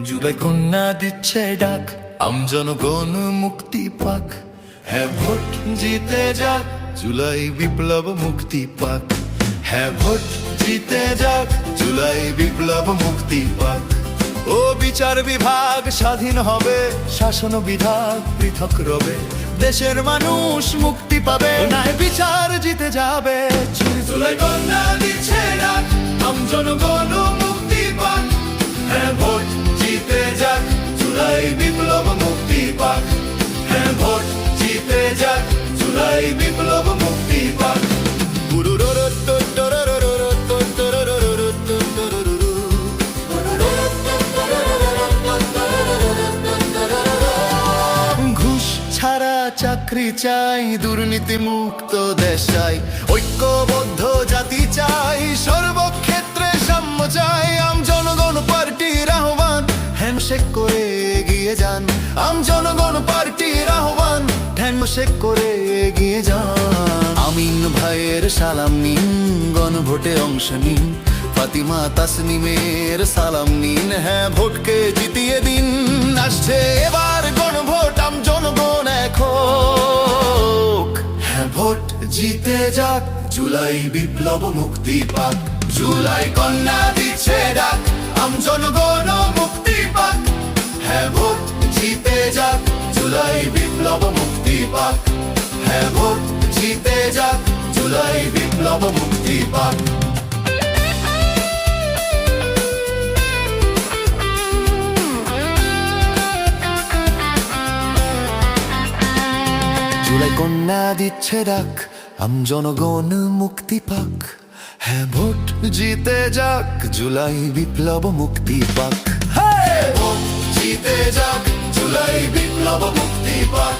জুলাই কন্যা দিচ্ছে ডাক, আমজনগণ মুক্তি পাক। হ্যাঁ ভোট জিতে যাক, জুলাই বিপ্লব মুক্তি পাক। হ্যাঁ ভোট জিতে যাক, জুলাই বিপ্লব মুক্তি পাক। ও বিচার বিভাগ স্বাধীন হবে, শাসন বিভাগ পৃথক রবে। দেশের মানুষ মুক্তি পাবে, ন্যায় বিচার জিতে যাবে। জুলাই কন্যা দিচ্ছে ডাক, আমজনগণ মুক্তি পাক। হ্যাঁ ভোট জিতে যাক, জুলাই বিপ্লব মুক্তি পাক। হ্যাঁ ভোট জিতে যাক, জুলাই বিপ্লব মুক্তি পাক। ঘুষ ছাড়া চাকরি চাই, দুর্নীতি মুক্ত দেশ চাই, ঐক্যবদ্ধ জাতি চাই, সর্বক্ষেত্রে সাম্য চাই। আমজনগণ পার্টির আহ্বান, হ্যান্ডশেক করে এগিয়ে যান। আমজনগণ পার্টির আহ্বান, হ্যান্ডশেক করে এগিয়ে যান। আমিন ভাইয়ের সালাম নিন, গণভোটে অংশ নিন। ফাতিমা তাসনিমের সালাম নিন, হ্যাঁ ভোটকে জিতিয়ে দিন। আসছে এবার গণভোট, আমজনগণ এক হোক। হ্যাঁ ভোট জিতে যাক, জুলাই বিপ্লব মুক্তি পাক। জুলাই কন্যা দিচ্ছে ডাক, আমজনগণ মুক্তি পাক। হ্যাঁ ভোট জিতে যাক, জুলাই বিপ্লব মুক্তি পাক। হ্যাঁ ভোট জিতে যাক, জুলাই বিপ্লব মুক্তি পাক। জুলাই কন্যা দিচ্ছে ডাক, আমজনগণ মুক্তি পাক। হ্যাঁ ভোট জিতে যাক, জুলাই বিপ্লব মুক্তি পাক। হ্যাঁ ভোট জিতে যাক, জুলাই বিপ্লব মুক্তি পাক।